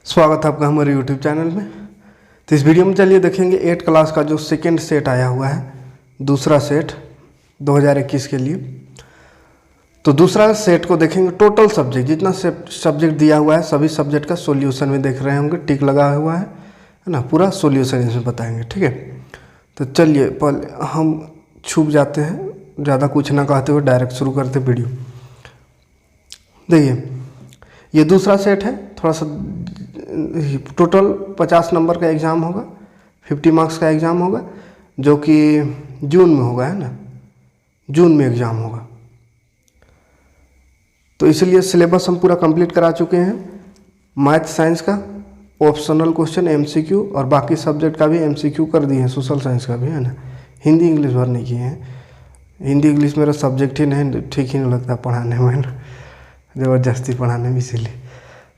स्वागत है आपका हमारे YouTube चैनल में। तो इस वीडियो में चलिए देखेंगे 8 क्लास का जो सेकेंड सेट आया हुआ है, दूसरा सेट 2021 के लिए। तो दूसरा सेट को देखेंगे, टोटल सब्जेक्ट जितना सब्जेक्ट दिया हुआ है सभी सब्जेक्ट का सॉल्यूशन में देख रहे होंगे, टिक लगा हुआ है ना, पूरा सॉल्यूशन इसमें बताएंगे, ठीक है। तो चलिए पहले हम छुप जाते हैं, ज़्यादा कुछ ना कहते हुए डायरेक्ट शुरू करते वीडियो। देखिए ये दूसरा सेट है, थोड़ा सा टोटल 50 नंबर का एग्ज़ाम होगा, 50 मार्क्स का एग्ज़ाम होगा, जो कि जून में होगा, है ना, जून में एग्ज़ाम होगा। तो इसलिए सिलेबस हम पूरा कंप्लीट करा चुके हैं। मैथ साइंस का ऑप्शनल क्वेश्चन MCQ और बाकी सब्जेक्ट का भी MCQ कर दिए हैं, सोशल साइंस का भी, है ना। हिंदी इंग्लिश भर नहीं किए हैं, हिंदी इंग्लिश मेरा सब्जेक्ट ही नहीं, ठीक ही नहीं लगता पढ़ाने में, ना ज़बरदस्ती पढ़ाने में, इसीलिए।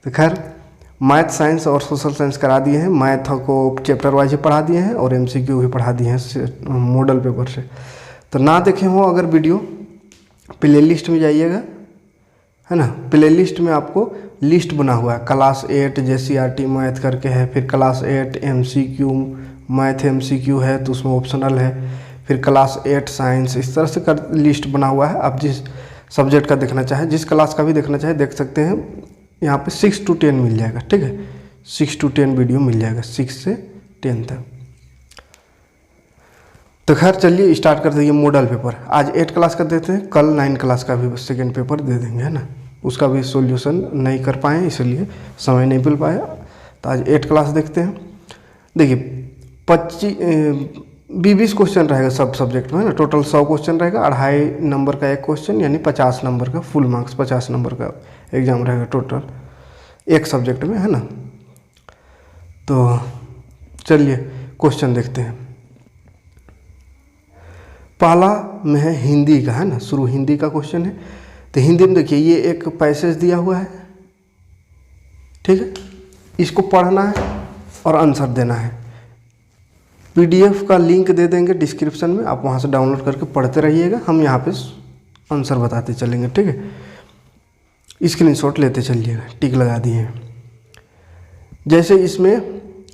तो खैर मैथ साइंस और सोशल साइंस करा दिए हैं, मैथ को चैप्टर वाइज ही पढ़ा दिए हैं और MCQ भी पढ़ा दिए हैं मॉडल पेपर से। तो ना देखे हो अगर वीडियो, प्ले लिस्ट में जाइएगा, है ना। प्ले लिस्ट में आपको लिस्ट बना हुआ है, क्लास 8 JCRT मैथ करके है, फिर क्लास 8 MCQ मैथ MCQ है तो उसमें ऑप्शनल है, फिर क्लास 8 साइंस, इस तरह से कर लिस्ट बना हुआ है। आप जिस सब्जेक्ट का देखना चाहें, जिस क्लास का भी देखना चाहें देख सकते हैं। यहाँ पे 6 to 10 मिल जाएगा, ठीक है, 6 to 10 वीडियो मिल जाएगा, 6 से 10 तक। तो खैर चलिए स्टार्ट कर देंगे मॉडल पेपर। आज 8 क्लास का देते हैं, कल 9 क्लास का भी सेकेंड पेपर दे देंगे, है ना। उसका भी सॉल्यूशन नहीं कर पाए, इसलिए समय नहीं मिल पाया। तो आज 8 क्लास देखते हैं। देखिए 20 क्वेश्चन रहेगा सब सब्जेक्ट में, है ना। टोटल 100 क्वेश्चन रहेगा, 2.5 नंबर का एक क्वेश्चन, यानी 50 नंबर का फुल मार्क्स, 50 नंबर का एग्जाम रहेगा टोटल एक सब्जेक्ट में, है ना। तो चलिए क्वेश्चन देखते हैं। पहला में है हिंदी का, है ना, शुरू हिंदी का क्वेश्चन है। तो हिंदी में देखिए ये एक पैसेज दिया हुआ है, ठीक है, इसको पढ़ना है और आंसर देना है। PDF का लिंक दे देंगे डिस्क्रिप्शन में, आप वहाँ से डाउनलोड करके पढ़ते रहिएगा, हम यहाँ पे आंसर बताते चलेंगे, ठीक है। स्क्रीनशॉट लेते चलिएगा, टिक लगा दिए। जैसे इसमें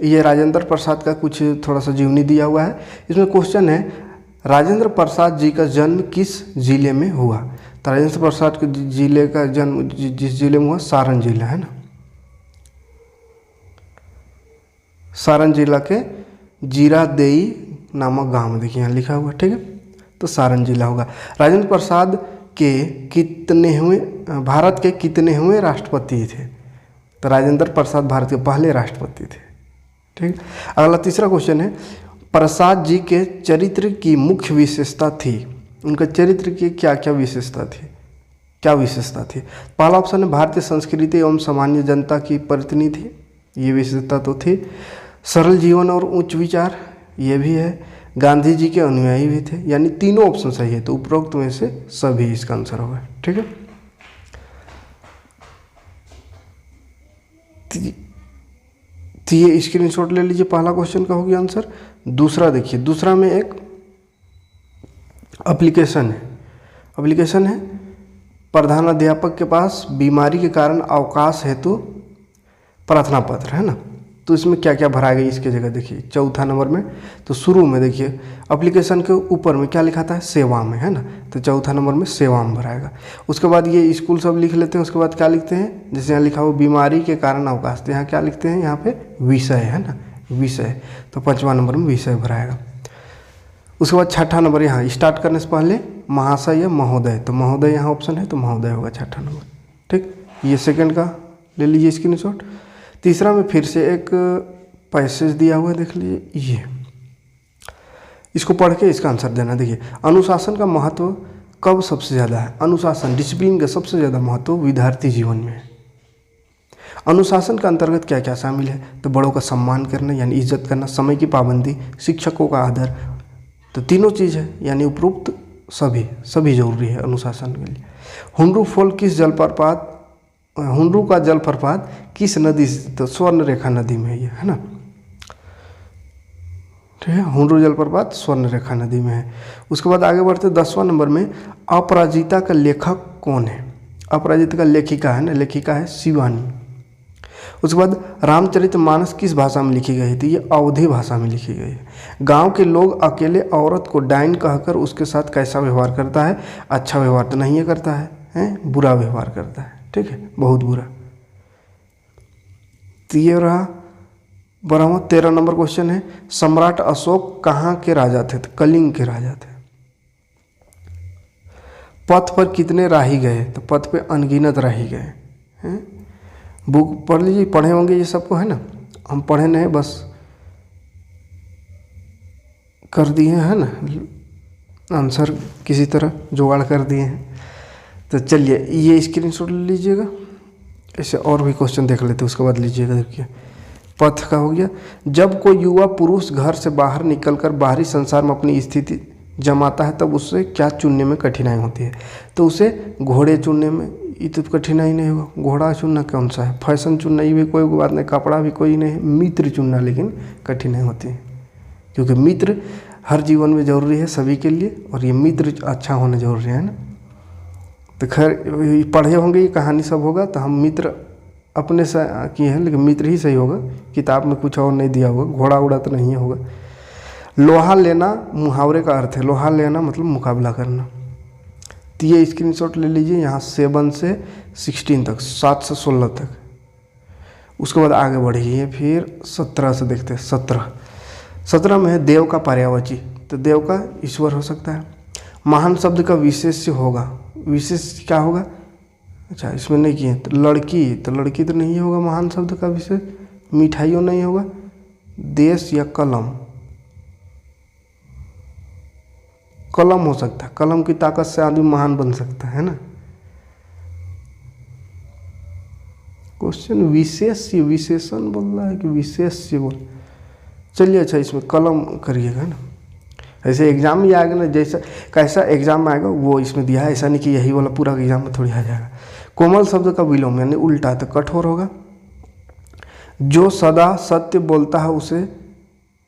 ये राजेंद्र प्रसाद का कुछ थोड़ा सा जीवनी दिया हुआ है। इसमें क्वेश्चन है राजेंद्र प्रसाद जी का जन्म किस जिले में हुआ। तो राजेंद्र प्रसाद के जिले का जन्म जिस जिले में हुआ, सारण जिला, है ना, सारण जिला के जीरादेई नामक गांव में, देखिए यहाँ लिखा हुआ, ठीक है। तो सारण जिला होगा। राजेंद्र प्रसाद के भारत के कितने राष्ट्रपति थे। तो राजेंद्र प्रसाद भारत के पहले राष्ट्रपति थे, ठीक। अगला तीसरा क्वेश्चन है प्रसाद जी के चरित्र की मुख्य विशेषता थी। उनका चरित्र की क्या क्या विशेषता थी, क्या विशेषता थी। पहला ऑप्शन है भारतीय संस्कृति एवं सामान्य जनता की प्रतिनिधि, ये विशेषता तो थी। सरल जीवन और उच्च विचार, ये भी है। गांधी जी के अनुयायी भी थे, यानी तीनों ऑप्शन सही है। तो उपरोक्त में से सभी इसका आंसर होगा, ठीक है। तो ये स्क्रीनशॉट ले लीजिए, पहला क्वेश्चन का हो गया आंसर। दूसरा देखिए, दूसरा में एक एप्लीकेशन है प्रधान अध्यापक के पास बीमारी के कारण अवकाश हेतु प्रार्थना पत्र, है ना। तो इसमें क्या क्या भरा गया इसके जगह देखिए, चौथा नंबर में। तो शुरू में देखिए एप्लीकेशन के ऊपर में क्या लिखा था, सेवा में, है ना। तो चौथा नंबर में सेवा में भराएगा। उसके बाद ये स्कूल सब लिख लेते हैं। उसके बाद क्या लिखते हैं, जैसे यहाँ लिखा हुआ बीमारी के कारण अवकाश, तो यहाँ क्या लिखते हैं, यहाँ पे विषय, है ना, विषय। तो 5वां नंबर में विषय भराएगा। उसके बाद 6ठा नंबर, यहाँ स्टार्ट करने से पहले महाशय या महोदय, तो महोदय यहाँ ऑप्शन है, तो महोदय होगा 6ठा नंबर, ठीक। ये सेकेंड का ले लीजिए स्क्रीनशॉट। तीसरा में फिर से एक पैसेज दिया हुआ है, देख लीजिए, ये इसको पढ़ के इसका आंसर देना। देखिए अनुशासन का महत्व कब सबसे ज़्यादा है। अनुशासन, डिसिप्लिन का सबसे ज़्यादा महत्व विद्यार्थी जीवन में है। अनुशासन का अंतर्गत क्या क्या शामिल है, तो बड़ों का सम्मान करना यानी इज्जत करना, समय की पाबंदी, शिक्षकों का आदर। तो तीनों चीज़ है, यानी उपरोक्त सभी जरूरी है अनुशासन के लिए। हुंडरू का जलप्रपात किस नदी से, तो स्वर्ण रेखा नदी में है ना, ठीक है। हुंडरू जलप्रपात स्वर्ण रेखा नदी में है। उसके बाद आगे बढ़ते 10वां नंबर में अपराजिता का लेखक कौन है। अपराजिता का लेखिका है ना, लेखिका है शिवानी। उसके बाद रामचरितमानस किस भाषा में लिखी गई थी? ये अवधी भाषा में लिखी गई है। गांव के लोग अकेले औरत को डाइन कहकर उसके साथ कैसा व्यवहार करता है? अच्छा व्यवहार तो नहीं करता है, बुरा व्यवहार करता है, ठीक है, बहुत बुरा। तो ये रहा 13 नंबर क्वेश्चन है, सम्राट अशोक कहाँ के राजा थे? तो कलिंग के राजा थे। पथ पर कितने राही गए? तो पथ पे अनगिनत राही गए हैं। बुक पढ़ लीजिए, पढ़े होंगे ये सबको, है ना, हम पढ़े नहीं, बस कर दिए हैं ना, आंसर किसी तरह जुगाड़ कर दिए हैं। तो चलिए ये स्क्रीनशॉट ले लीजिएगा, ऐसे और भी क्वेश्चन देख लेते हैं, उसके बाद लीजिएगा। देखिए पथ का हो गया, जब कोई युवा पुरुष घर से बाहर निकलकर बाहरी संसार में अपनी स्थिति जमाता है तब उससे क्या चुनने में कठिनाई होती है? तो उसे घोड़े चुनने में, ये तो कठिनाई नहीं होगा। घोड़ा चुनना कौन सा है? फैशन चुनना ये भी कोई बात नहीं, कपड़ा भी कोई नहीं, मित्र चुनना लेकिन कठिनाई होती है, क्योंकि मित्र हर जीवन में ज़रूरी है सभी के लिए, और ये मित्र अच्छा होना जरूरी है ना। तो खैर पढ़े होंगे, ये कहानी सब होगा, तो हम मित्र अपने से किए हैं, लेकिन मित्र ही सही होगा, किताब में कुछ और नहीं दिया होगा, घोड़ा उड़ा तो नहीं होगा। लोहा लेना मुहावरे का अर्थ है, लोहा लेना मतलब मुकाबला करना। तो ये स्क्रीनशॉट ले लीजिए, यहाँ 7 से 16 तक, 7 से 16 तक। उसके बाद आगे बढ़िए, फिर 17 से देखते हैं। 17 में है देव का पर्यायवाची, तो देव का ईश्वर हो सकता है। महान शब्द का विशेष्य होगा, विशेष क्या होगा? अच्छा इसमें नहीं किए, तो लड़की, तो लड़की तो नहीं होगा महान शब्द का विशेष। मिठाइयों नहीं होगा। देश या कलम, कलम हो सकता है, कलम की ताकत से आदमी महान बन सकता है ना। क्वेश्चन विशेष्य, विशेषण बोल रहा है कि विशेष्य बोल, चलिए अच्छा इसमें कलम करिएगा ना। ऐसे एग्जाम में आएगा ना, जैसा कैसा एग्जाम में आएगा वो इसमें दिया है, ऐसा नहीं कि यही वाला पूरा एग्जाम में थोड़ी आ जाएगा। कोमल शब्द का विलोम यानी उल्टा, तो कठोर होगा। जो सदा सत्य बोलता है उसे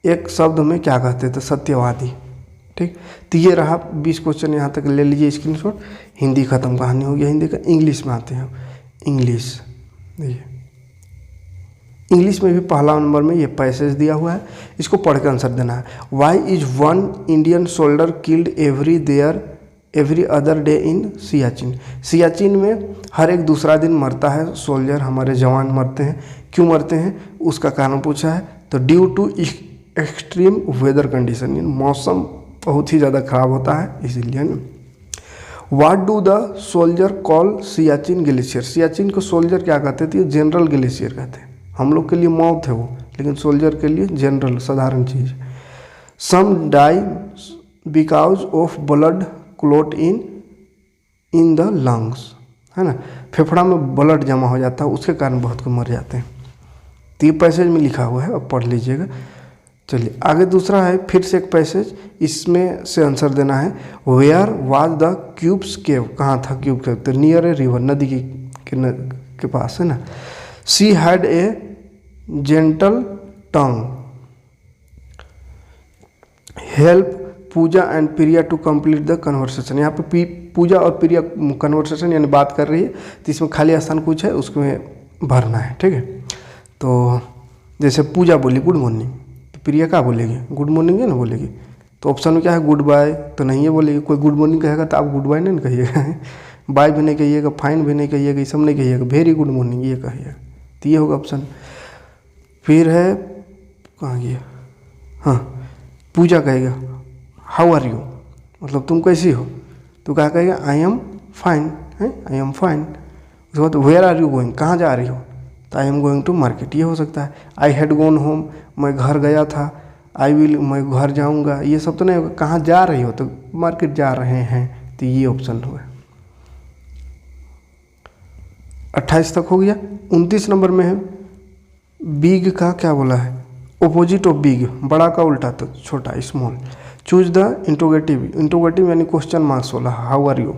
एक शब्द में क्या कहते हैं? तो सत्यवादी, ठीक। तो ये रहा 20 क्वेश्चन, यहाँ तक ले लीजिए स्क्रीनशॉट। हिंदी खत्म, कहानी हो गया हिंदी का। इंग्लिश में आते हैं। इंग्लिश देखिए, इंग्लिश में भी पहला नंबर में ये पैसेज दिया हुआ है, इसको पढ़ के आंसर देना है। Why is one Indian soldier killed every other day in Siachen? Siachen में हर एक दूसरा दिन मरता है सोल्जर, हमारे जवान मरते हैं। क्यों मरते हैं उसका कारण पूछा है, तो due to extreme weather condition, मौसम बहुत ही ज़्यादा खराब होता है इसीलिए ना। What do the soldier call Siachen glacier? Siachen को सोल्जर क्या कहते थे? जनरल ग्लेशियर कहते हैं। हम लोग के लिए मौत है वो, लेकिन सोल्जर के लिए जनरल, साधारण चीज़। Some die because of blood clot in the lungs, है ना, फेफड़ा में ब्लड जमा हो जाता है, उसके कारण बहुत को मर जाते हैं। तो ये पैसेज में लिखा हुआ है, अब पढ़ लीजिएगा। चलिए आगे दूसरा है, फिर से एक पैसेज, इसमें से आंसर देना है। वेयर वाज द क्यूब्स केव? कहाँ था क्यूब केव? तो नियर ए रिवर, नदी के पास, है ना। She had a gentle tongue, help Pooja and Priya to complete the conversation. यहाँ पे पूजा और प्रिया कन्वर्सेशन यानी बात कर रही है, तो इसमें खाली स्थान कुछ है उसमें भरना है, ठीक है। तो जैसे पूजा बोली गुड मॉर्निंग, तो प्रिया क्या बोलेगी? गुड मॉर्निंग है ना बोलेगी। तो ऑप्शन में क्या है? गुड बाय तो नहीं है बोलेगी। कोई गुड मॉर्निंग कहेगा तो आप गुड बाय नहीं कहिएगा, बाय भी नहीं कहिएगा, फाइन भी नहीं कहिएगा, ये सब नहीं कहिएगा, वेरी गुड मॉर्निंग ये कहिएगा। तो ये होगा ऑप्शन। फिर है कहाँ गया, हाँ, पूजा कहेगा हाउ आर यू, मतलब तुम कैसी हो? तो क्या कहेगा? आई एम फाइन, है, आई एम फाइन। उसके बाद वेयर आर यू गोइंग, कहाँ जा रही हो? तो I am going to market, ये हो सकता है। आई हैड गोन होम, मैं घर गया था। आई विल, मैं घर जाऊँगा, ये सब तो नहीं होगा। कहाँ जा रही हो? तो मार्केट जा रहे हैं, तो ये ऑप्शन हुआ। 28 तक हो गया। 29 नंबर में है, बिग का क्या बोला है? ऑपोजिट ऑफ बिग, बड़ा का उल्टा तो छोटा, small. Choose the interrogative, interrogative यानी क्वेश्चन मार्क्स वाला, हाउ आर यू।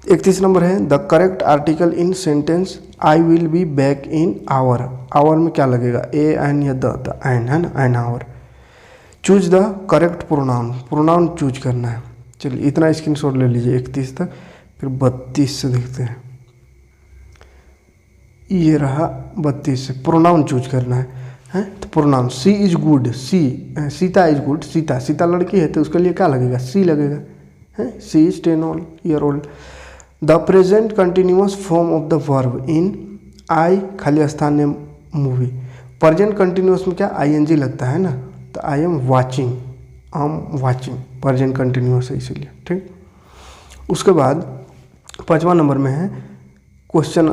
31 नंबर है, the correct article in sentence I will be back in hour. Hour में क्या लगेगा? ए एन या द एन, है ना, an hour. Choose the correct pronoun, pronoun choose करना है। चलिए इतना स्क्रीनशॉट ले लीजिए 31 तक। फिर 32 से देखते हैं। ये रहा 32 से प्रोनाउन चूज करना है तो pronoun she is good, Sita is good, Sita लड़की है तो उसके लिए क्या लगेगा, सी लगेगा है। She is 10 year old. The present continuous form of the verb in आई खाली स्थान ने मूवी। प्रेजेंट कंटिन्यूअस में क्या ING लगता है ना, तो I am watching present continuous है इसीलिए, ठीक। उसके बाद 5वां नंबर में है क्वेश्चन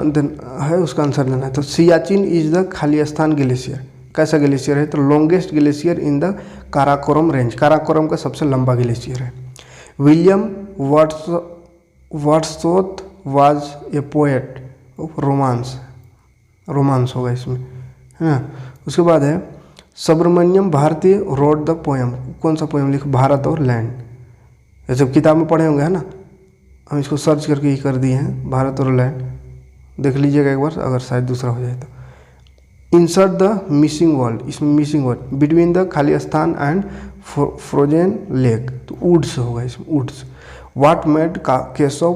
है, उसका आंसर देना है। तो सियाचिन इज द खाली स्थान ग्लेशियर, कैसा ग्लेशियर है, तो longest glacier in the Karakoram range, Karakoram का सबसे लंबा ग्लेशियर है। William Wordsworth was a poet of romance होगा इसमें, है ना। उसके बाद है Subramania Bharati wrote the poem, कौन सा पोएम लिखा, भारत और लैंड। ये सब किताब में पढ़े होंगे है ना, हम इसको सर्च करके ही कर दिए हैं, भारत और लैंड, देख लीजिएगा एक बार अगर शायद दूसरा हो जाए तो। इंसर्ट द मिसिंग वर्ड, इसमें मिसिंग वर्ड बिटवीन द खाली स्थान एंड फ्रोजन लेक, तो वुड्स होगा इसमें, woods. What made Keshav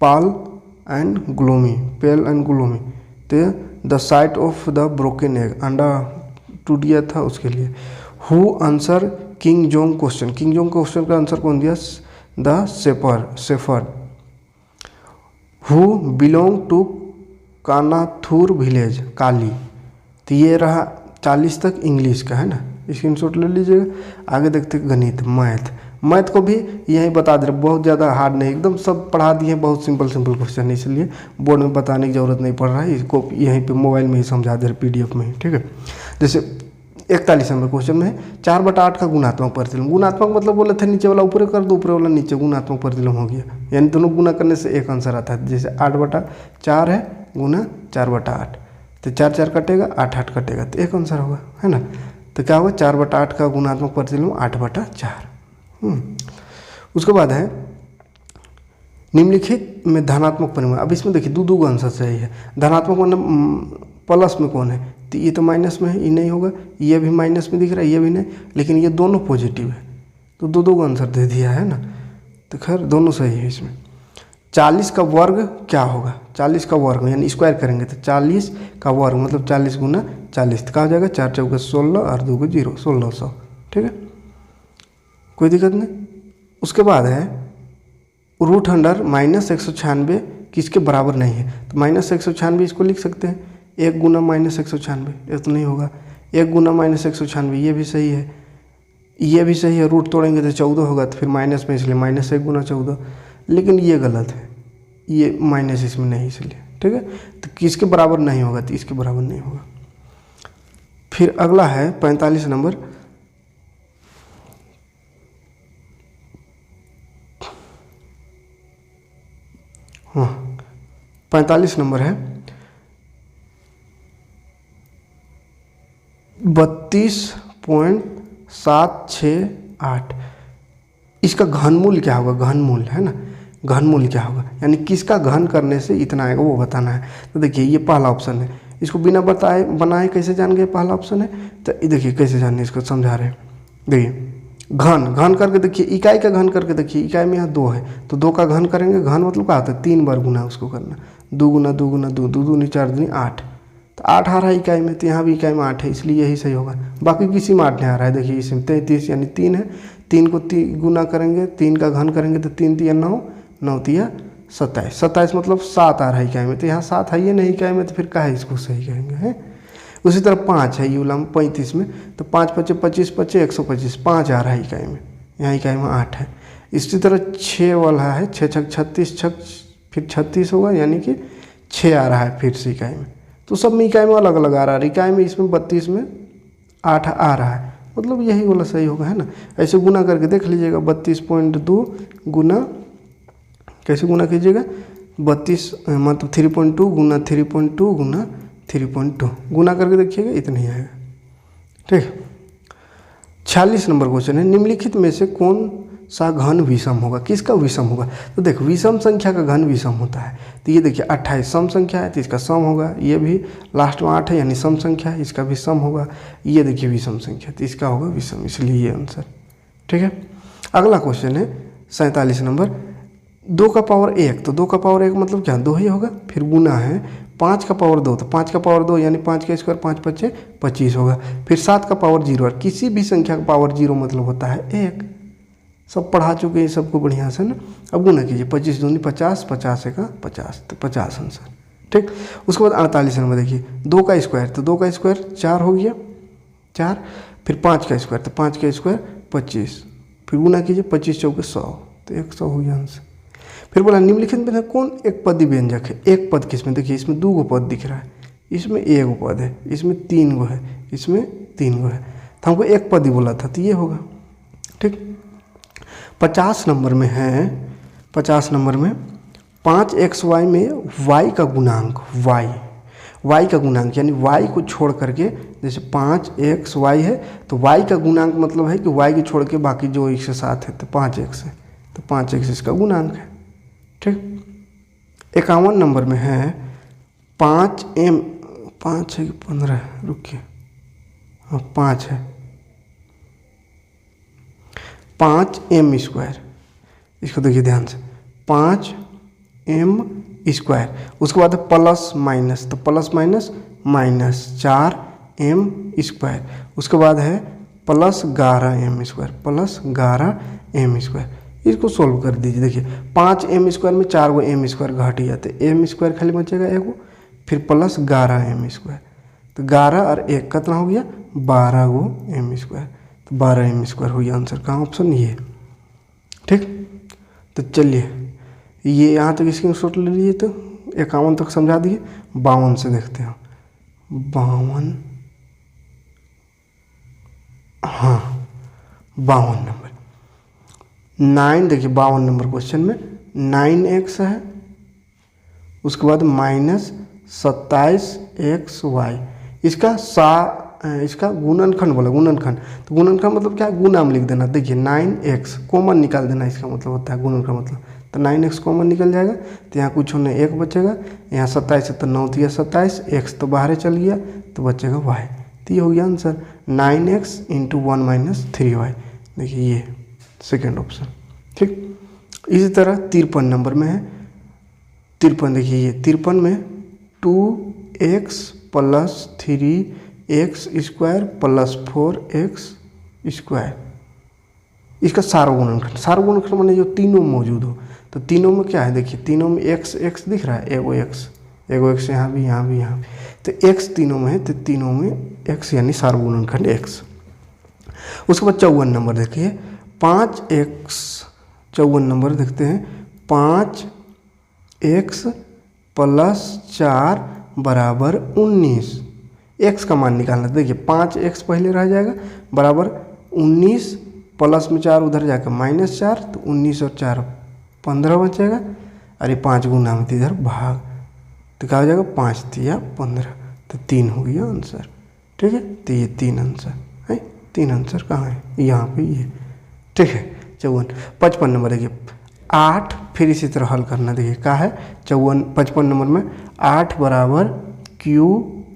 pale and gloomy, तो the sight of the broken egg, अंडा टूट गया था उसके लिए। हु आंसर किंग जोंग क्वेश्चन का आंसर कौन दिया, the shepherd. Who belong to Kanathur village, Kali. तो ये रहा 40 तक इंग्लिश का, है ना, स्क्रीनशॉट ले लीजिएगा। आगे देखते गणित, मैथ को भी यही बता दे रहे, बहुत ज़्यादा हार्ड नहीं, एकदम सब पढ़ा दिए, बहुत सिंपल क्वेश्चन है, इसलिए बोर्ड में बताने की ज़रूरत नहीं पड़ रहा है, इसको यहीं पे मोबाइल में ही समझा दे रहे PDF में ही, ठीक है। जैसे 41 नंबर क्वेश्चन में 4/8 का गुणात्मक प्रतिलोम, गुणात्मक मतलब बोले थे नीचे वाला ऊपर कर दो, ऊपर वाला नीचे, गुणात्मक प्रतिलोम हो गया, यानी दोनों गुना करने से एक आंसर आता है। जैसे 8/4 है गुना 4/8, तो 4 कटेगा, 8 कटेगा, तो एक आंसर होगा, है ना। तो क्या होगा, 4/8 का गुणात्मक प्रतिलोम 8/4। उसके बाद है निम्नलिखित में धनात्मक परिमाण। अब इसमें देखिए दो आंसर सही है। धनात्मक मतलब प्लस में कौन है, तो ये तो माइनस में है, ये नहीं होगा, ये भी माइनस में दिख रहा है, ये भी नहीं, लेकिन ये दोनों पॉजिटिव है, तो दो आंसर दे दिया है ना, तो खैर दोनों सही है इसमें। 40 का वर्ग क्या होगा, 40 का वर्ग यानी स्क्वायर करेंगे तो 40 का वर्ग मतलब 40 गुना 40, तो कहा हो जाएगा 4 चौके 16 और 2 को 0, 1600, ठीक है, कोई दिक्कत नहीं। उसके बाद है रूट अंडर -196 किसके बराबर नहीं है, तो -196 इसको लिख सकते हैं, 1 गुना -196, ये तो नहीं होगा, 1 गुना -196 ये भी सही है, ये भी सही है, रूट तोड़ेंगे तो 14 होगा, तो फिर माइनस में इसलिए -1 गुना 14, लेकिन ये गलत है, ये माइनस इसमें नहीं इसलिए, ठीक है। तो किसके बराबर नहीं होगा, तो इसके बराबर नहीं होगा। फिर अगला है 45 नंबर, हाँ 45 नंबर है 32.768, इसका घनमूल क्या होगा, घनमूल है ना, घनमूल क्या होगा, यानी किसका घन करने से इतना आएगा वो बताना है। तो देखिए ये पहला ऑप्शन है, इसको बिना बनाए कैसे जान गए, पहला ऑप्शन है, तो देखिए कैसे जानने, इसको समझा रहे हैं। देखिए घन करके देखिए, इकाई का घन करके देखिए, इकाई में यहाँ 2 है, तो 2 का घन करेंगे, घन मतलब क्या होता है, 3 बार गुना उसको करना, 2 गुना 2 गुना 2, 2 दूनी 4 दूनी 8, तो 8 आ रहा है इकाई में, तो यहाँ भी इकाई में 8 है, इसलिए यही सही होगा। बाकी किसी में 8 नहीं आ रहा है, देखिए इसमें 33 यानी 3 है, 3 को 3 गुना करेंगे, 3 का घन करेंगे तो 3 3 9, 9 3 27, 27 मतलब 7 आ रहा है इकाई में, तो यहाँ 7 है ये नहीं इकाई में, तो फिर क्या है, इसको सही कहेंगे, है। उसी तरह 5 है यूला में 35 में, तो 5 5 25 25 125, 5 आ रहा है इकाई में, यहाँ इकाई में 8 है। इसी तरह 6 वाला है, 6 6 36, 6 फिर 36 होगा, यानी कि 6 आ रहा है फिर से इकाई में, तो सब में इकाई में अलग अलग आ रहा है, इकाई में इसमें 32 में 8 आ रहा है, मतलब यही वाला सही होगा, है ना। ऐसे गुना करके देख लीजिएगा, 32.2 गुना, कैसे गुना कीजिएगा, 32 मतलब 3.2 गुना 3.2 गुना 3.2, गुना करके देखिएगा, इतना ही आएगा, ठीक। 46 नंबर क्वेश्चन है, निम्नलिखित में से कौन सा घन विषम होगा, किसका विषम होगा, तो देखो विषम संख्या का घन विषम होता है, तो ये देखिए 28 सम संख्या है, तो इसका सम होगा, ये भी लास्ट में 8 है यानी सम संख्या है, इसका भी सम होगा, ये देखिए विषम संख्या, तो इसका होगा विषम, इसलिए ये आंसर, ठीक है। अगला क्वेश्चन है 47 नंबर, 2 का पावर 1, तो 2 का पावर 1 मतलब क्या, 2 ही होगा, फिर गुना है 5 का पावर 2, तो 5 का पावर 2 यानी 5 का स्क्वायर 5 पच्चे 25 होगा। फिर 7 का पावर 0, और किसी भी संख्या का पावर 0 मतलब होता है 1। सब पढ़ा चुके हैं सबको बढ़िया से ना। अब गुना कीजिए, 25 दूनी 50, 50 का 50, तो 50 आंसर। ठीक। उसके बाद 48 नंबर देखिए, 2 का स्क्वायर, तो 2 का स्क्वायर 4 हो गया 4। फिर 5 का स्क्वायर, तो 5 का स्क्वायर 25। फिर गुना कीजिए, 25 चौके 100, तो 100 हो गया आंसर। फिर बोला निम्नलिखित में कौन एक पदी व्यंजक है। एक पद किसमें, देखिए इसमें 2 पद दिख रहा है, इसमें 1 पद है, इसमें 3 है, इसमें 3 है, तो हमको एक पद ही बोला था, तो ये होगा। ठीक। 50 नंबर में है, 50 नंबर में 5xy में y का गुणांक, y का गुणांक यानी y को छोड़ करके, जैसे 5xy है तो y का गुणांक मतलब है कि y को छोड़ के बाकी जो एक से साथ है तो 5x है, तो 5x इसका गुणांक है। ठीक। 51 नंबर में है 5m, 5 है कि 15, रुकिए, हाँ 5 है, 5m स्क्वायर, इसको देखिए ध्यान से, 5m स्क्वायर। उसके बाद प्लस माइनस, तो plus minus minus 4m square. उसके बाद है plus 11m square, plus 11m square. इसको सोल्व कर दीजिए, देखिए 5m स्क्वायर में 4 गो m स्क्वायर घट जाते, m स्क्वायर खाली बचेगा एगो, फिर प्लस 11m स्क्वायर, तो 11 और 1 कितना हो गया 12 गो m स्क्वायर, तो 12m स्क्वायर हो गया आंसर। कहाँ ऑप्शन ये। ठीक। तो चलिए ये यहाँ तक स्क्रीनशॉट ले लीजिए, तो 51 तक समझा दिए। 52 से देखते हैं, 52, हाँ 52 नंबर 9, देखिए 52 नंबर क्वेश्चन में 9x है, उसके बाद माइनस 27xy, इसका गुणनखंड बोला, गुणनखंड, तो गुणनखंड मतलब क्या है, गुना में लिख देना। देखिए 9x कॉमन निकाल देना, इसका मतलब होता है गुणन का मतलब, तो 9x कॉमन निकल जाएगा, तो यहाँ कुछ होने 1 बचेगा, यहाँ 27 है तो 9 दिया 27, x तो बाहर चल गया तो बचेगा y, तो ये हो गया आंसर 9x × 1 - 3y। देखिए ये सेकेंड ऑप्शन। ठीक। इसी तरह 53 नंबर में है, 53 देखिए ये 53 में 2x + 3x square + 4x square, इसका सार्वगुणनखंड, सार्वगुणनखंड माने जो तीनों मौजूद हो, तो तीनों में क्या है, देखिए तीनों में x दिख रहा है, एगो x यहाँ भी, यहाँ भी, यहाँ भी, तो x तीनों में है, तो तीनों में x यानी सार्वगुणनखंड x। उसके बाद 54 नंबर देखिए 5x, 54 नंबर देखते हैं, 5x + 4 = 19, x का मान निकालना। देखिए 5x पहले रह जाएगा बराबर 19, प्लस में 4 उधर जाकर -4, तो 19 और 4 15 बचेगा, अरे 5 गुना में इधर भाग, तो क्या हो जाएगा 5 × 15, तो 3 हो गया आंसर। ठीक है, तो ये 3 आंसर है, 3 आंसर कहाँ है, यहाँ पे ये। ठीक है। 55 नंबर देखिए 8, फिर इसी तरह हल करना। देखिए क्या है 55 नंबर में 8 = q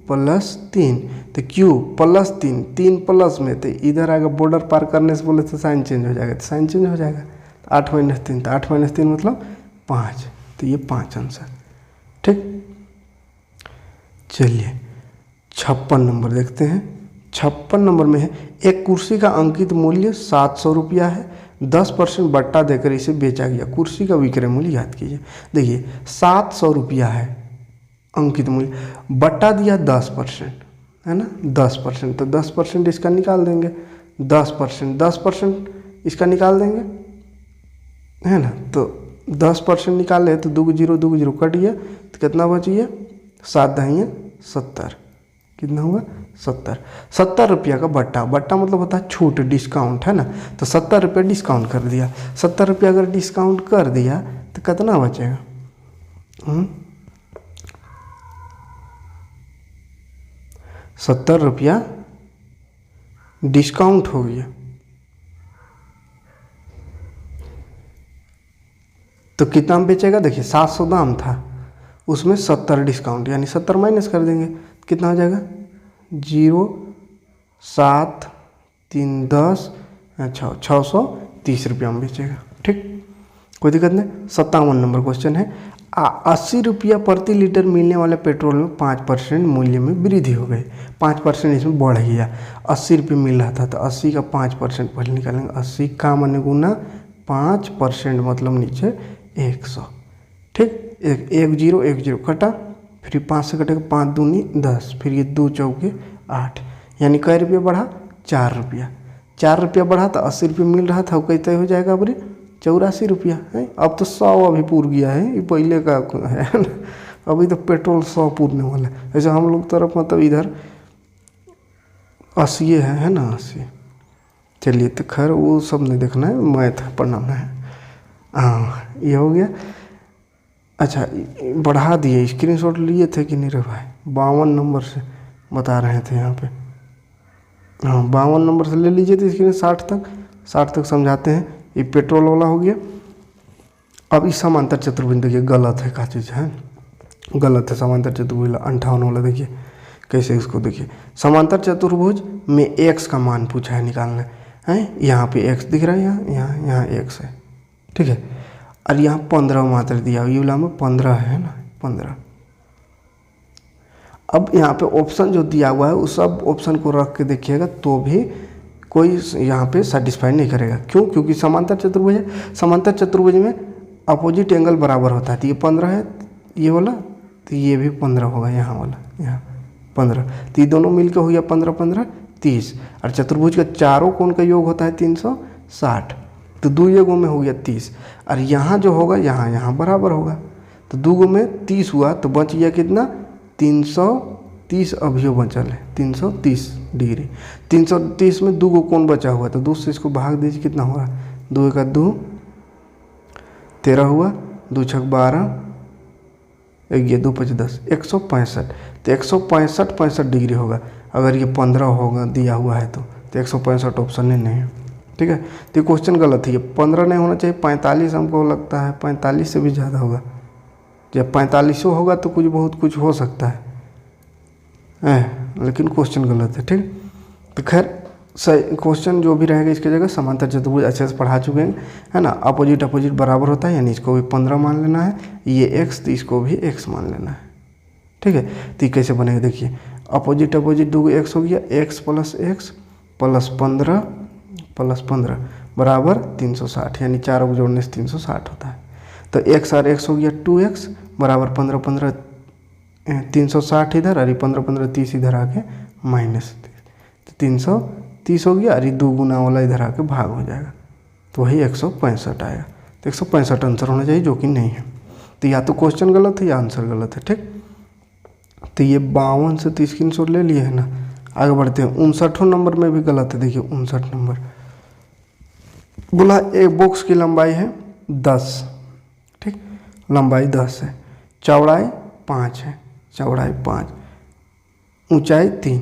+ 3, तो q + 3, 3 प्लस में, तो इधर आएगा बॉर्डर पार करने से बोले तो साइन चेंज हो जाएगा, तो साइन चेंज हो जाएगा, 8 - 3, तो 8 - 3 मतलब 5, तो ये 5 आंसर। ठीक। चलिए 56 नंबर देखते हैं। 56 नंबर में है एक कुर्सी का अंकित मूल्य 700 रुपया है, 10% बट्टा देकर इसे बेचा गया, कुर्सी का विक्रय मूल्य याद कीजिए। देखिए 700 रुपया है अंकित मूल्य, बट्टा दिया 10%, है ना, 10%, तो 10% इसका निकाल देंगे, 10% इसका निकाल देंगे, है ना, तो 10% निकाले तो 2 0 2 0 कट गया, तो कितना बच गया 7 × 70, कितना हुआ 70। 70 रुपया का बट्टा, बट्टा मतलब होता है छूट, डिस्काउंट, है ना, तो 70 रुपया डिस्काउंट कर दिया। 70 रुपया अगर डिस्काउंट कर दिया तो कितना बचेगा, 70 रुपया डिस्काउंट हो गया, तो कितना में बेचेगा, देखिए 700 दाम था, उसमें 70 डिस्काउंट, यानी 70 माइनस कर देंगे, कितना हो जाएगा 0 7 3 10, अच्छा 630 रुपया में बेचेगा। ठीक, कोई दिक्कत नहीं। 57 नंबर क्वेश्चन है ₹80 प्रति लीटर मिलने वाले पेट्रोल में 5% मूल्य में वृद्धि हो गई। 5% इसमें बढ़ गया। ₹80 मिल रहा था तो 80 का 5% पहले निकालेंगे। 80 का माने गुना 5% मतलब नीचे 100। ठीक, 10 कटा, फिर 5 से कटेगा 5 दूनी 10, फिर ये 2 चौके 8, यानी कै रुपया बढ़ा? ₹4। ₹4 बढ़ा तो ₹80 मिल रहा था, वो कैसे हो जाएगा बरे? ₹84 है। अब तो 100 अभी पूर गया है, ये पहले का है ना। अभी तो पेट्रोल 100 पूरने वाला है। ऐसे हम लोग तरफ मतलब इधर 80 है ना, 80। चलिए तो खैर वो सब नहीं देखना है, मैथ पढ़ना है। हाँ, ये हो गया। अच्छा, बढ़ा दिए, स्क्रीनशॉट लिए थे कि नहीं रे भाई? 52 नंबर से बता रहे थे यहाँ पे। हाँ, 52 नंबर से ले लीजिए तो स्क्रीन 60 तक समझाते हैं। ये पेट्रोल वाला हो गया। अब इस समांतर चतुर्भुज देखिए गलत है, क्या चीज़ है? गलत है समांतर चतुर्भुज 58 वाला। देखिए कैसे इसको देखिए, समांतर चतुर्भुज में x का मान पूछा है निकालना है। यहाँ पे x दिख रहा है, यहाँ x है, ठीक है। और यहाँ 15 मात्रा दिया, ये वाला में 15 है ना, 15। अब यहाँ पे ऑप्शन जो दिया हुआ है उस सब ऑप्शन को रख के देखिएगा तो भी कोई यहाँ पे सेटिस्फाई नहीं करेगा। क्यों? क्योंकि समांतर चतुर्भुज है। समांतर चतुर्भुज में अपोजिट एंगल बराबर होता है। तो ये 15 है ये वाला, तो ये भी 15 होगा, यहाँ वाला, यहाँ 15। तो ये दोनों मिलकर हो गया 15 15 30। और चतुर्भुज का चारों कोण का योग होता है 360, तो 2 योगों में हो गया 30। और यहाँ जो होगा यहाँ बराबर होगा, तो 2 गो में 30 हुआ, तो बच गया कितना? 330 अभियो बचल है, 330 डिग्री। 330 में 2 गो कोण बचा हुआ, तो 2 से इसको भाग दीजिए, कितना होगा? 2 का 2 13 हुआ, 2 छक 12, 2 5 10, 165। तो 165 डिग्री होगा। अगर ये 15 होगा दिया हुआ है तो 165 ऑप्शन नहीं है, ठीक है। तो ये क्वेश्चन गलत है, ये 15 नहीं होना चाहिए, 45 हमको लगता है, 45 से भी ज़्यादा होगा। जब 45 होगा तो बहुत कुछ हो सकता है, लेकिन क्वेश्चन गलत है, ठीक। तो खैर सही क्वेश्चन जो भी रहेगा इसकी जगह समांतर चतुर्भुज अच्छे से पढ़ा चुके हैं, है ना। अपोजिट बराबर होता है, यानी इसको भी 15 मान लेना है, ये x तो इसको भी x मान लेना है, ठीक है। तो कैसे बनेगा देखिए, अपोजिट 2 x हो गया, x प्लस 15 बराबर 360, यानी 4 को जोड़ने से 360 होता है। तो x और x हो गया 2x बराबर 15 15 360 इधर, और 15 15 30 इधर आके -30, तो 330 हो गया। और 2 गुना वाला इधर आके भाग हो जाएगा, तो वही 165 आएगा। तो 165 आंसर होना चाहिए, जो कि नहीं है। तो या तो क्वेश्चन गलत है या आंसर गलत है, ठीक। तो ये 52 से 30 स्क्रीनशॉट ले लिए है ना। आगे बढ़ते हैं, 59 नंबर में भी गलत है। देखिए 59 नंबर बोला एक बॉक्स की लंबाई है 10, ठीक, लंबाई 10 है, चौड़ाई 5 है, चौड़ाई 5, ऊंचाई 3।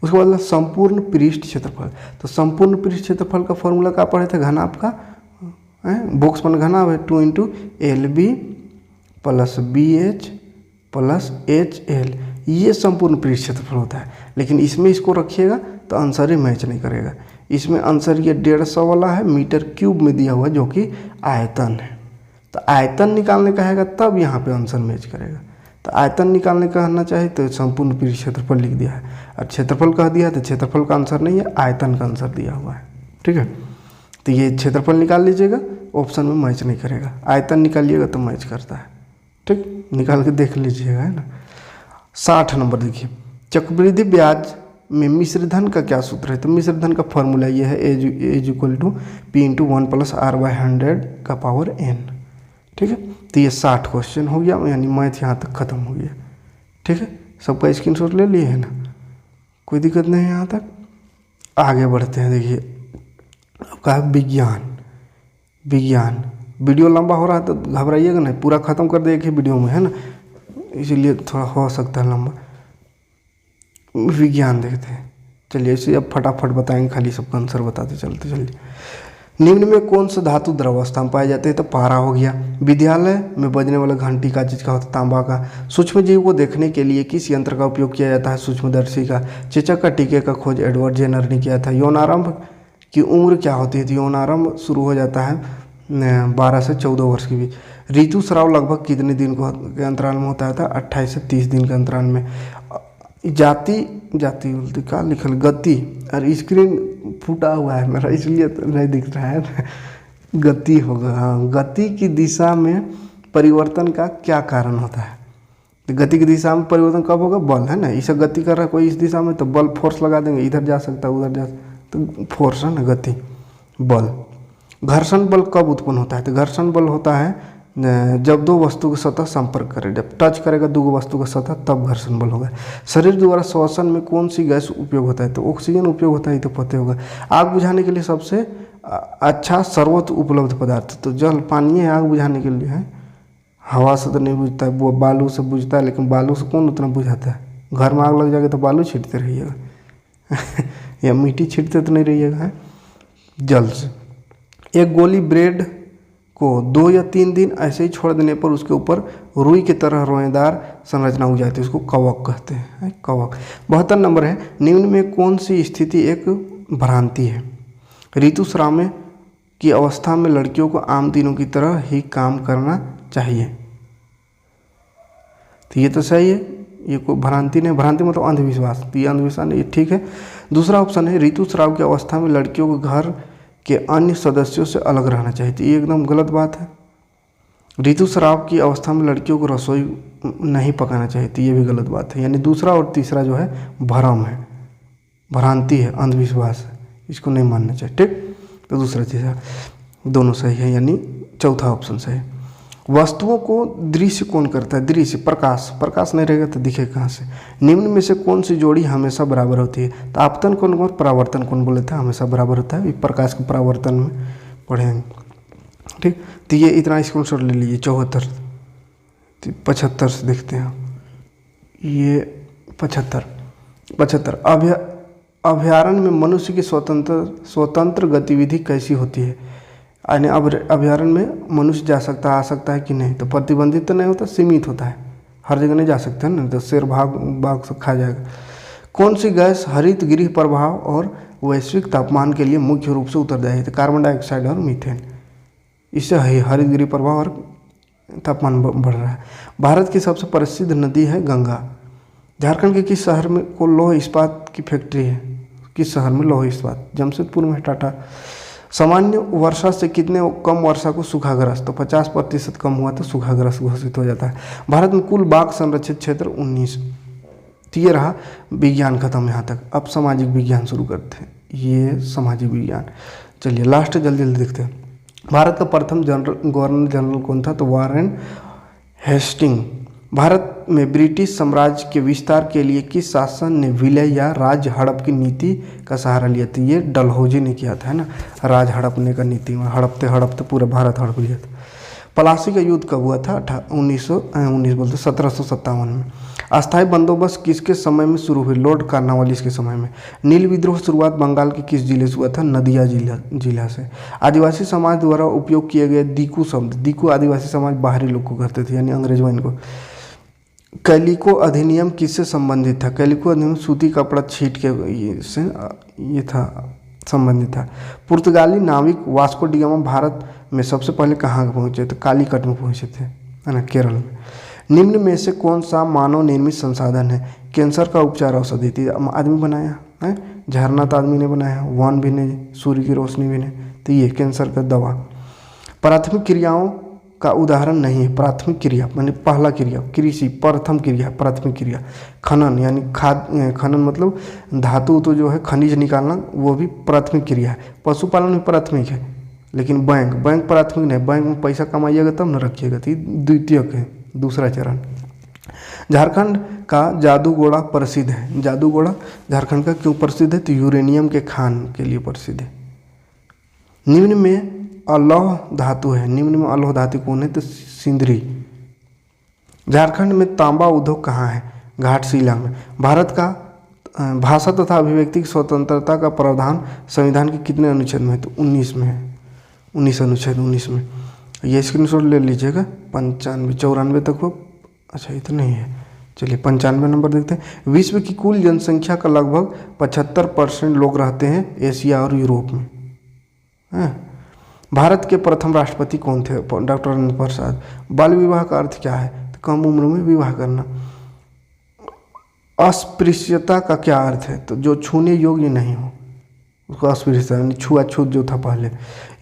उसके बाद संपूर्ण पृष्ठ क्षेत्रफल। तो संपूर्ण पृष्ठ क्षेत्रफल का फॉर्मूला क्या पढ़े थे? घनाभ का, बॉक्स पर घनाभ है 2 × LB + BH + HL, ये संपूर्ण पृष्ठ क्षेत्रफल होता है। लेकिन इसमें इसको रखिएगा तो आंसर ही मैच नहीं करेगा। इसमें आंसर ये 150 वाला है, मीटर क्यूब में दिया हुआ, जो कि आयतन है। तो आयतन निकालने का है तब यहाँ पे आंसर मैच करेगा। तो आयतन निकालने का आना चाहिए तो संपूर्ण पृष्ठ क्षेत्रफल लिख दिया है, और क्षेत्रफल कह दिया तो क्षेत्रफल का आंसर नहीं है, आयतन का आंसर दिया हुआ है, ठीक है। तो ये क्षेत्रफल निकाल लीजिएगा, ऑप्शन में मैच नहीं करेगा। आयतन निकालिएगा तो मैच करता है, ठीक, निकाल के देख लीजिएगा, है ना। 60 नंबर देखिए, चक्रवृद्धि ब्याज में मिश्र धन का क्या सूत्र है? तो मिश्र धन का फॉर्मूला ये है, as equal to P × 1 + R/100⁴n, ठीक है। तो ये 60 क्वेश्चन हो गया, यानी मैथ यहाँ तक खत्म हो गया, ठीक है। सबका स्क्रीनशॉट ले लिए है ना, कोई दिक्कत नहीं है यहाँ तक। आगे बढ़ते हैं, देखिए आपका है विज्ञान। वीडियो लंबा हो रहा है तो घबराइएगा नहीं, पूरा ख़त्म कर देगा वीडियो में, है ना, इसीलिए थोड़ा हो सकता है लंबा। विज्ञान देखते हैं, चलिए इसे अब फटाफट बताएंगे, खाली सबका आंसर बताते चलते चलिए। निम्न में कौन सा धातु द्रवावस्था में पाए जाते हैं? तो पारा हो गया। विद्यालय में बजने वाला घंटी का चीज का होता है? तांबा का। सूक्ष्म जीव को देखने के लिए किस यंत्र का उपयोग किया जाता है? सूक्ष्मदर्शी का। चेचक का टीके का खोज एडवर्ड जेनर ने किया था। यौनारंभ की उम्र क्या होती है? तो यौनारंभ शुरू हो जाता है 12 से 14 वर्ष के बीच। ऋतुस्राव लगभग कितने दिन के अंतराल में होता था? 28 से 30 दिन के अंतराल में। जाति जाति बोलते क्या लिखल, गति, और स्क्रीन फूटा हुआ है मेरा इसलिए तो नहीं दिख रहा है। गति होगा, हाँ। गति की दिशा में परिवर्तन का क्या कारण होता है? तो गति की दिशा में परिवर्तन कब होगा? बल, है ना। इसे गति कर रहा है कोई इस दिशा में तो बल, फोर्स लगा देंगे, इधर जा सकता है उधर जा, तो फोर्स है ना, गति, बल। घर्षण बल कब उत्पन्न होता है? तो घर्षण बल होता है जब दो वस्तु के सतह संपर्क करे, जब टच करेगा दो वस्तु का सतह, तब घर्षण बल होगा। शरीर द्वारा श्वसन में कौन सी गैस उपयोग होता है? तो ऑक्सीजन उपयोग होता है, तो पता होगा। आग बुझाने के लिए सबसे अच्छा सर्वोत्तम उपलब्ध पदार्थ, तो जल, पानी है आग बुझाने के लिए, है। हवा से तो नहीं बुझता है, वो बालू से बुझता है, लेकिन बालू से कौन उतना बुझाता है? घर में आग लग जाएगा तो बालू छींटते रहिएगा या मिट्टी छींटते तो नहीं रहिएगा, है। जल से। एक गोली ब्रेड को 2 या 3 दिन ऐसे ही छोड़ देने पर उसके ऊपर रुई की तरह रोएदार संरचना हो जाती है, उसको कवक कहते हैं, कवक। 72 नंबर है, निम्न में कौन सी स्थिति एक भ्रांति है? ऋतुस्राव में की अवस्था में लड़कियों को आम दिनों की तरह ही काम करना चाहिए, तो ये तो सही है, ये कोई भ्रांति नहीं। भ्रांति मतलब अंधविश्वास, तो ये अंधविश्वास नहीं, ठीक है। दूसरा ऑप्शन है, ऋतुस्राव की अवस्था में लड़कियों को घर के अन्य सदस्यों से अलग रहना चाहिए, तो ये एकदम गलत बात है। ऋतुस्राव की अवस्था में लड़कियों को रसोई नहीं पकाना चाहिए, तो ये भी गलत बात है। यानी दूसरा और तीसरा जो है भ्रम है, भ्रांति है, अंधविश्वास है, इसको नहीं मानना चाहिए, ठीक। तो दूसरा तीसरा दोनों सही है, यानी चौथा ऑप्शन सही। वस्तुओं को दृश्य कौन करता है? दृश्य, प्रकाश। प्रकाश नहीं रहेगा तो दिखे कहाँ से? निम्न में से कौन सी जोड़ी हमेशा बराबर होती है? तो आपतन कौन और परावर्तन कौन बोले थे? हमेशा बराबर होता है, ये प्रकाश के परावर्तन में पढ़ेंगे, ठीक। तो ये इतना स्क्रीनशॉट ले लीजिए। 74, 75 से देखते हैं, ये 75 अभ्यारण्य में मनुष्य की स्वतंत्र गतिविधि कैसी होती है? यानी अब अभ्यारण्य में मनुष्य जा सकता है, आ सकता है कि नहीं? तो प्रतिबंधित तो नहीं होता, सीमित होता है, हर जगह नहीं जा सकते हैं ना, तो शेर बाघ से खा जाएगा। कौन सी गैस हरित गृह प्रभाव और वैश्विक तापमान के लिए मुख्य रूप से उत्तरदायी है? तो कार्बन डाइऑक्साइड और मीथेन, इससे हरित गृह प्रभाव और तापमान बढ़ रहा है। भारत की सबसे प्रसिद्ध नदी है गंगा। झारखंड के किस शहर में को लौह इस्पात की फैक्ट्री है? किस शहर में लौह इस्पात? जमशेदपुर में, टाटा। सामान्य वर्षा से कितने कम वर्षा को सूखाग्रस्त? तो 50% कम हुआ तो सूखाग्रस्त घोषित हो जाता है। भारत में कुल बाघ संरक्षित क्षेत्र 19। तो ये रहा विज्ञान खत्म यहाँ तक। अब सामाजिक विज्ञान शुरू करते हैं, ये सामाजिक विज्ञान। चलिए लास्ट जल्दी जल्दी देखते हैं। भारत का प्रथम गवर्नर जनरल कौन था? तो वारेन हेस्टिंग। भारत में ब्रिटिश साम्राज्य के विस्तार के लिए किस शासन ने विलय या राज हड़प की नीति का सहारा लिया था? ये डलहौजी ने किया था, है ना, राज हड़पने का नीति में, हड़पते हड़पते पूरा भारत हड़प लिया था। प्लासी का युद्ध कब हुआ था? 1757 में। अस्थायी बंदोबस्त किसके समय में शुरू हुई? लॉर्ड कॉर्नवालिस के समय में। नील विद्रोह शुरुआत बंगाल के किस जिले से हुआ था? नदिया जिला से। आदिवासी समाज द्वारा उपयोग किए गए दीकू शब्द, दीकू आदिवासी समाज बाहरी लोग को करते थे, यानी अंग्रेजों इनको। कैलिको अधिनियम किससे संबंधित था? कैलिको अधिनियम सूती कपड़ा छीट के ये था, संबंधित था। पुर्तगाली नाविक वास्को डिगामा भारत में सबसे पहले कहाँ पहुँचे? तो कालीकट में पहुँचे थे, है ना, केरल में। निम्न में से कौन सा मानव निर्मित संसाधन है? कैंसर का उपचार औषधि थी, आदमी बनाया है। झरना तो आदमी ने बनाया, वन भी नहीं, सूर्य की रोशनी भी नहीं, तो ये कैंसर का दवा। प्राथमिक क्रियाओं का उदाहरण नहीं है। प्राथमिक क्रिया माने पहला क्रिया, कृषि, प्रथम क्रिया, प्राथमिक क्रिया। खनन यानी खनन मतलब धातु तो जो है खनिज निकालना, वो भी प्राथमिक क्रिया है। पशुपालन भी प्राथमिक है, लेकिन बैंक प्राथमिक नहीं। बैंक में पैसा कमाइएगा तब न रखिएगा, तो द्वितीयक है, दूसरा चरण। झारखंड का जादूगोड़ा प्रसिद्ध है। जादूगोड़ा झारखंड का क्यों प्रसिद्ध है? तो यूरेनियम के खान के लिए प्रसिद्ध है। निम्न में अलौह धातु है। निम्न में अलौह धातु कौन है? तो सिंदरी। झारखंड में तांबा उद्योग कहाँ है? घाटशिला में। भारत का भाषा तथा अभिव्यक्ति की स्वतंत्रता का प्रावधान संविधान के कितने अनुच्छेद में है? तो 19 में है, 19 अनुच्छेद 19 में। ये स्क्रीनशॉट ले लीजिएगा। 95 94 तक हो, अच्छा इतना नहीं है। चलिए 95 नंबर देखते हैं। विश्व की कुल जनसंख्या का लगभग 75% लोग रहते हैं एशिया और यूरोप में। भारत के प्रथम राष्ट्रपति कौन थे? डॉक्टर राजेंद्र प्रसाद। बाल विवाह का अर्थ क्या है? तो कम उम्र में विवाह करना। अस्पृश्यता का क्या अर्थ है? तो जो छूने योग्य नहीं हो उसको अस्पृश्यता, यानी छुआछूत जो था पहले।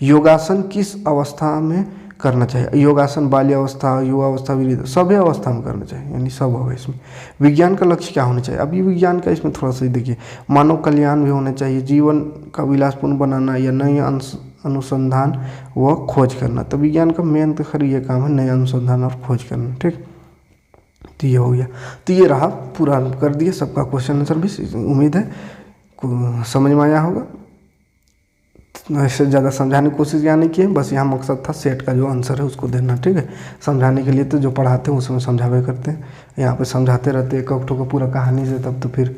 योगासन किस अवस्था में करना चाहिए? योगासन बाल्यावस्था, युवावस्था, वृद्ध, सभी अवस्था में करना चाहिए, यानी सब होगा इसमें। विज्ञान का लक्ष्य क्या होना चाहिए? अभी विज्ञान का इसमें थोड़ा सा देखिए, मानव कल्याण भी होना चाहिए, जीवन का विलासपूर्ण बनाना, या नए अनुसंधान व खोज करना। तो विज्ञान का मेन तो खैर ये काम है, नए अनुसंधान और खोज करना। ठीक, तो ये हो गया। तो ये रहा, पूरा कर दिए सबका क्वेश्चन आंसर भी। उम्मीद है समझ में आया होगा। ऐसे ज़्यादा समझाने की कोशिश यहाँ नहीं की है, बस यहाँ मकसद था सेट का जो आंसर है उसको देना। ठीक है, समझाने के लिए तो जो पढ़ाते हैं उसमें समझावे करते हैं, यहाँ पे समझाते रहते हैं एक का पूरा कहानी से, तब तो फिर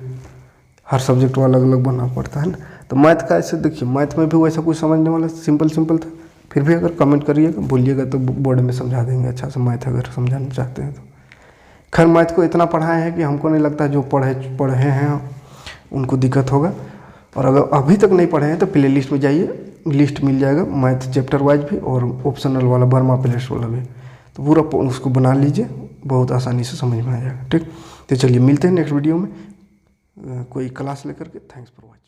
हर सब्जेक्ट को अलग अलग बनना पड़ता है ना। तो मैथ का ऐसे देखिए, मैथ में भी वैसा कुछ समझने वाला सिंपल सिंपल था। फिर भी अगर कमेंट करिएगा, बोलिएगा तो बोर्ड में समझा देंगे अच्छा से मैथ अगर समझाना चाहते हैं तो। खैर मैथ को इतना पढ़ाए हैं कि हमको नहीं लगता जो पढ़े हैं उनको दिक्कत होगा। और अगर अभी तक नहीं पढ़े हैं तो प्ले लिस्ट में जाइए, लिस्ट मिल जाएगा मैथ चैप्टर वाइज भी और ऑप्शनल वाला वर्मा प्लेलिस्ट वाला भी। तो पूरा उसको बना लीजिए, बहुत आसानी से समझ में आ जाएगा। ठीक, तो चलिए मिलते हैं नेक्स्ट वीडियो में कोई क्लास लेकर के। Thanks for watching.